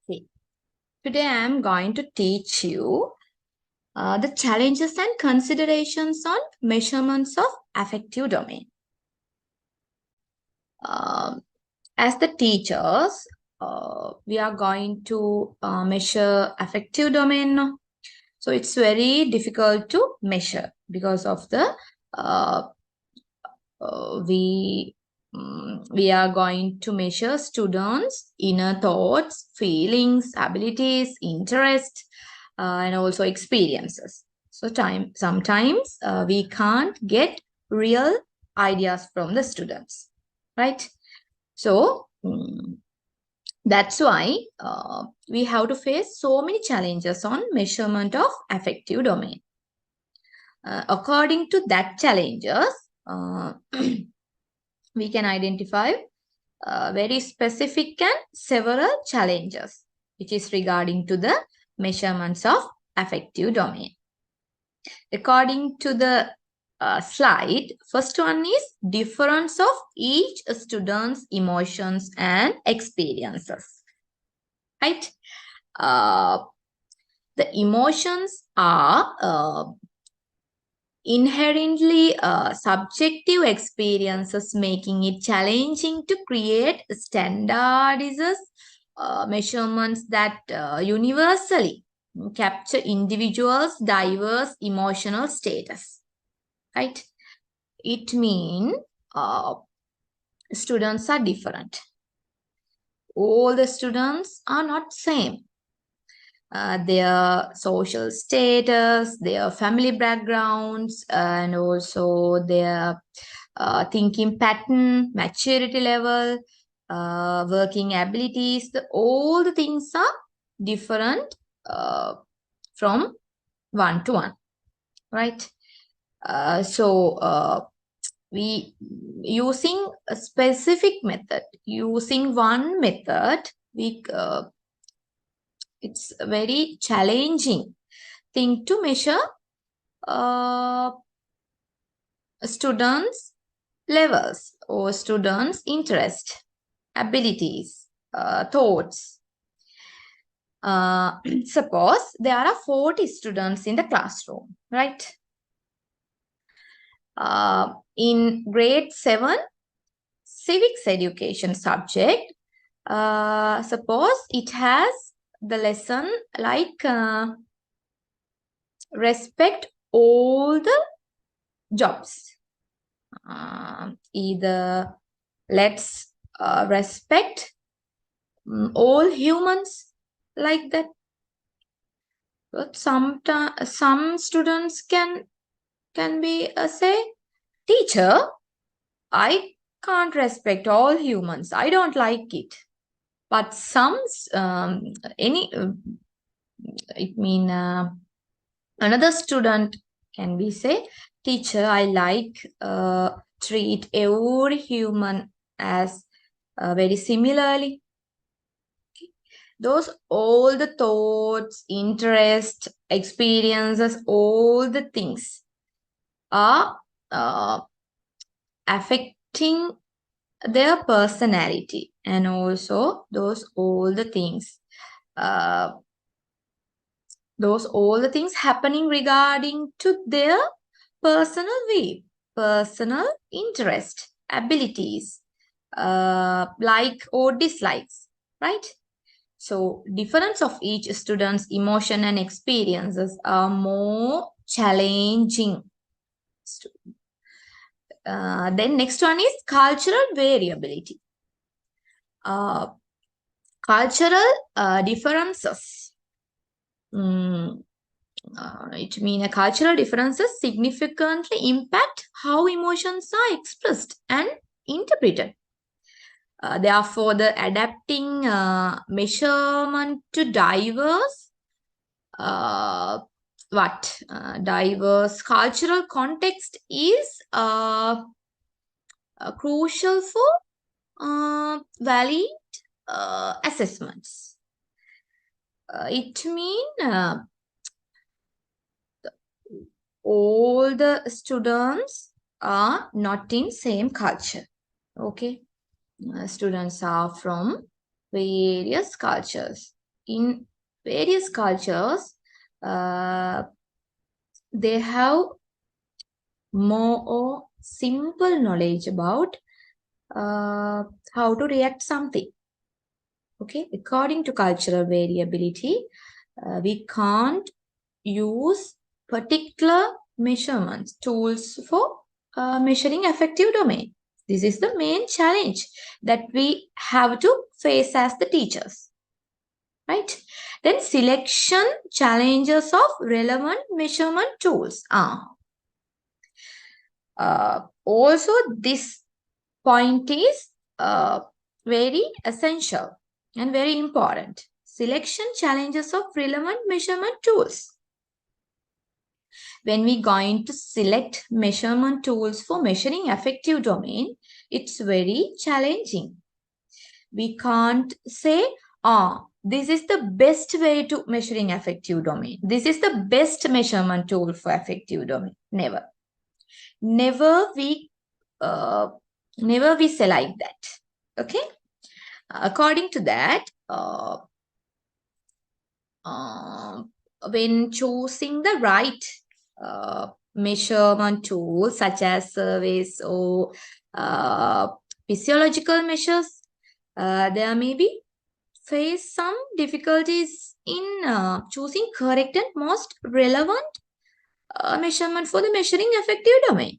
Okay. Today I am going to teach you the challenges and considerations on measurements of affective domain. Um, as the teachers, we are going to measure affective domain now. So it's very difficult to measure because of the uh, we are going to measure students' inner thoughts, feelings, abilities, interest, and also experiences. So sometimes we can't get real ideas from the students, right? So that's why we have to face so many challenges on measurement of affective domain. According to that challenges, we can identify very specific and several challenges, which is regarding to the measurements of affective domain. According to the slide, first one is difference of each student's emotions and experiences. Right? The emotions are inherently subjective experiences, making it challenging to create standardized measurements that universally capture individuals' diverse emotional status. Right? It means students are different. All the students are not same. Their social status, their family backgrounds, and also their thinking pattern, maturity level, working abilities, all the things are different from one to one, right? So we using a specific method, using one method, it's a very challenging thing to measure students' levels or students' interest, abilities, thoughts. Suppose there are 40 students in the classroom, right? In grade 7 civics education subject, suppose it has the lesson like respect all the jobs. Either let's respect all humans, like that. But sometimes some students can be say, teacher, I can't respect all humans. I don't like it. But some any it mean another student can be say, teacher, I like treat every human as very similarly. Those all the thoughts, interest, experiences, all the things are affecting their personality, and also those all the things happening regarding to their personal view, personal interest, abilities, like or dislikes, right? So difference of each student's emotion and experiences are more challenging. Then next one is cultural variability. Cultural differences. It means cultural differences significantly impact how emotions are expressed and interpreted. Therefore, the adapting measurement to diverse diverse cultural context is crucial for valid assessments. It means all the students are not in same culture. Okay, students are from various cultures. in various cultures, they have more or simple knowledge about how to react something. Okay, according to cultural variability, we can't use particular measurements tools for measuring affective domain. This is the main challenge that we have to face as the teachers, right? Then selection challenges of relevant measurement tools. Also, this point is very essential and very important. Selection challenges of relevant measurement tools. When we going to select measurement tools for measuring affective domain, it's very challenging. We can't say, this is the best way to measuring affective domain. This is the best measurement tool for affective domain. Never. Never we say like that. Okay. According to that, when choosing the right measurement tools such as surveys or physiological measures, there may be face some difficulties in choosing correct and most relevant measurement for the measuring affective domain.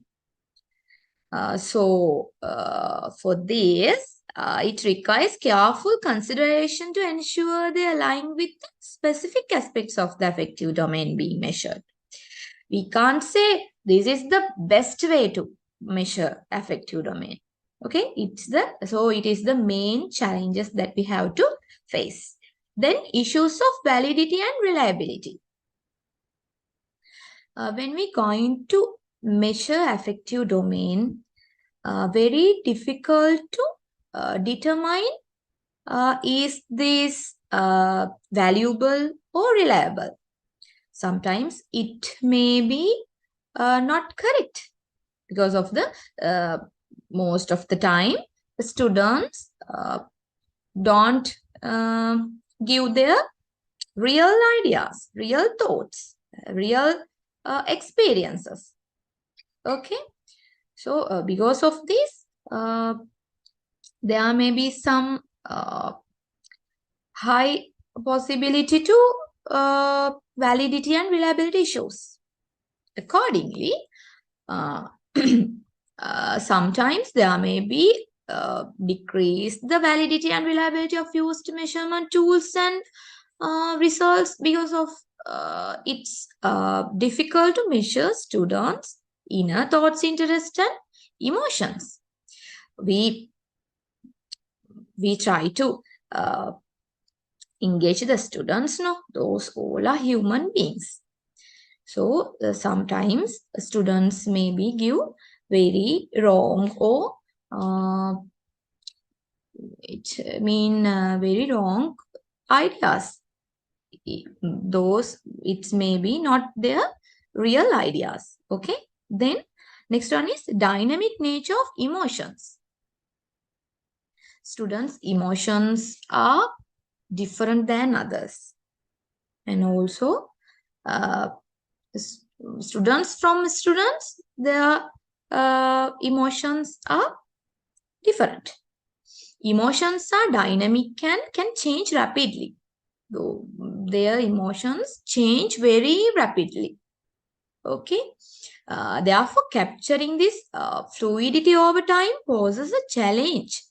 For this, it requires careful consideration to ensure they align with the specific aspects of the affective domain being measured. We can't say this is the best way to measure affective domain. Okay, it is the main challenges that we have to face. Then issues of validity and reliability. When we going to measure affective domain, very difficult to determine is this valuable or reliable. Sometimes it may be not correct because of the most of the time the students don't give their real ideas, real thoughts, real experiences. Okay, so because of this, there may be some high possibility to validity and reliability issues. Accordingly, sometimes there may be decrease the validity and reliability of used measurement tools and results because of it's difficult to measure students' inner thoughts, interests, and emotions. We try to engage the students. No, those all are human beings. So sometimes students maybe give very wrong or very wrong ideas. Those it may be not their real ideas. Okay. Then next one is dynamic nature of emotions. Students' emotions are different than others, and also students, their emotions are different. Emotions are dynamic and can change rapidly. So their emotions change very rapidly. Okay. Therefore, capturing this fluidity over time poses a challenge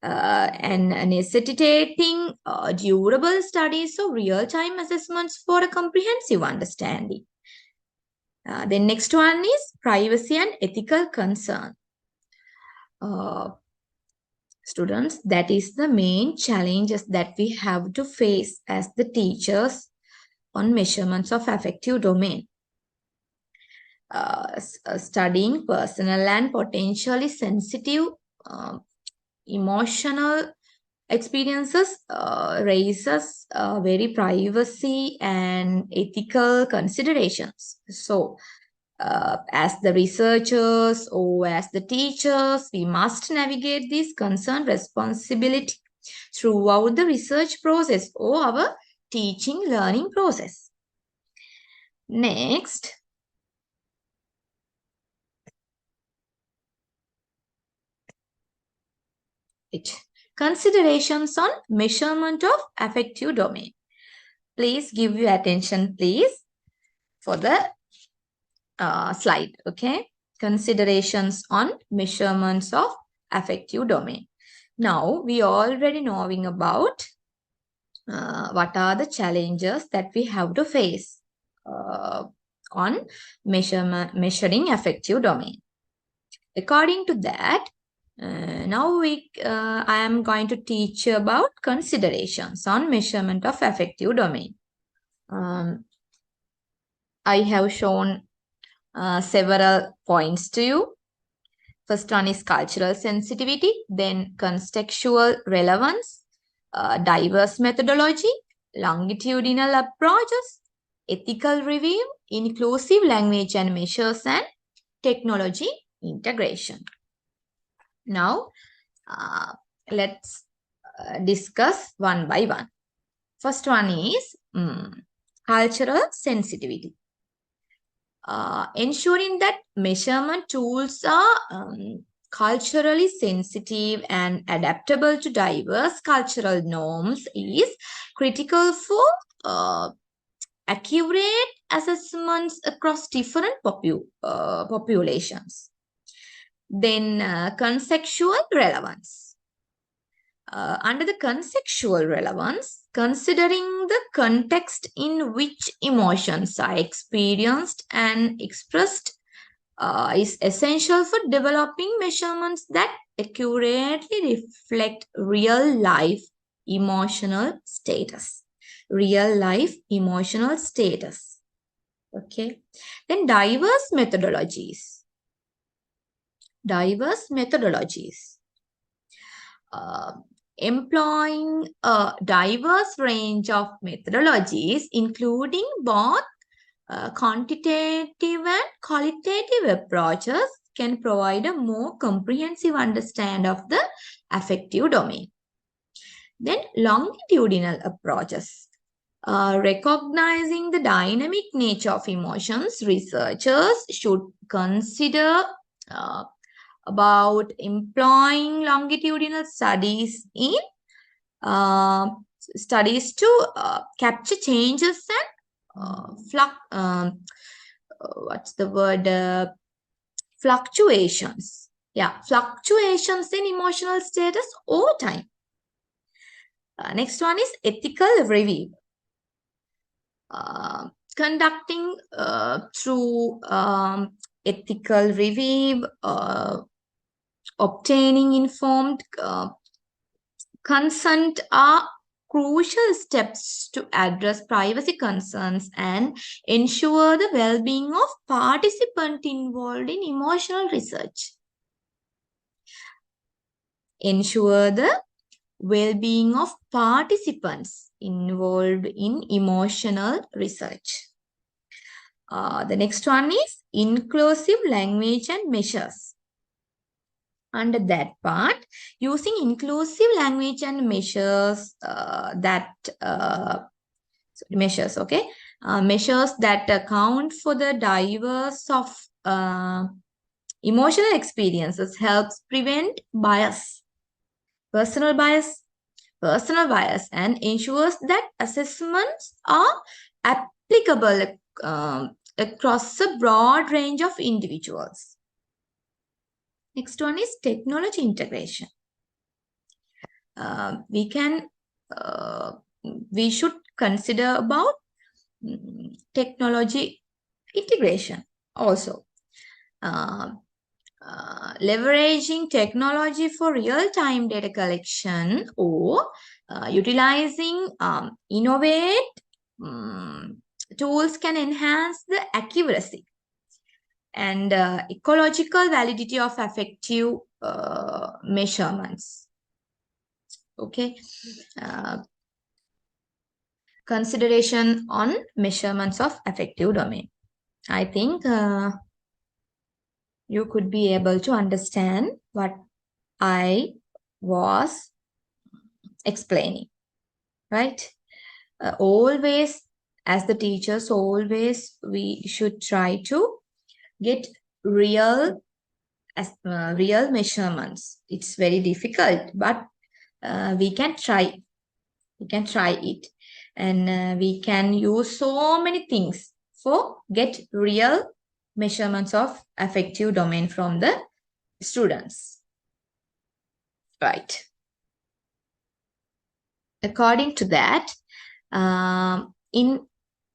and necessitating durable studies of real-time assessments for a comprehensive understanding. Then next one is privacy and ethical concern. Students, that is the main challenges that we have to face as the teachers on measurements of affective domain. Studying personal and potentially sensitive emotional experiences raises very privacy and ethical considerations. So, as the researchers or as the teachers, we must navigate this concern responsibility throughout the research process or our teaching learning process. Next, considerations on measurement of affective domain. Please give your attention, please, for the slide. Okay, considerations on measurements of affective domain. Now we already knowing about what are the challenges that we have to face on measuring affective domain. According to that, now I am going to teach you about considerations on measurement of affective domain. I have shown several points to you. First one is cultural sensitivity, then contextual relevance, diverse methodology, longitudinal approaches, ethical review, inclusive language and measures, and technology integration. Now, let's discuss one by one. First one is cultural sensitivity. Ensuring that measurement tools are culturally sensitive and adaptable to diverse cultural norms is critical for accurate assessments across different populations. Then contextual relevance. Under the contextual relevance, considering the context in which emotions are experienced and expressed is essential for developing measurements that accurately reflect real life emotional status. Real life emotional status. Okay. Then diverse methodologies. Diverse methodologies. Employing a diverse range of methodologies, including both quantitative and qualitative approaches, can provide a more comprehensive understanding of the affective domain. Then longitudinal approaches. Recognizing the dynamic nature of emotions, researchers should consider about employing longitudinal studies in studies to capture changes and fluctuations. Yeah, fluctuations in emotional status over time. Next one is ethical review. Conducting through ethical review, obtaining informed consent are crucial steps to address privacy concerns and ensure the well-being of participants involved in emotional research. Ensure the well-being of participants involved in emotional research. The next one is inclusive language and measures. Under that part, using inclusive language and measures measures that account for the diverse of emotional experiences helps prevent personal bias, and ensures that assessments are applicable across a broad range of individuals. Next one is technology integration. We should consider about technology integration also. Leveraging technology for real-time data collection or utilizing innovate tools can enhance the accuracy and ecological validity of affective measurements. Okay. Consideration on measurements of affective domain. I think you could be able to understand what I was explaining, right? always, as the teachers, always we should try to get real real measurements. It's very difficult, but we can try. We can try it, and we can use so many things for get real measurements of affective domain from the students. Right. According to that, in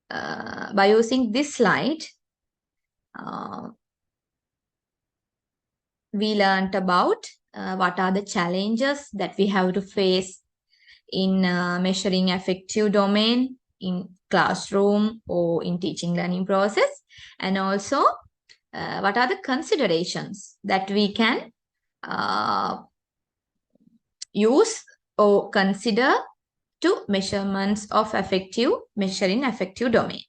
by using this slide, uh, we learned about what are the challenges that we have to face in measuring affective domain in classroom or in teaching learning process, and also what are the considerations that we can use or consider to measurements of affective measuring affective domain.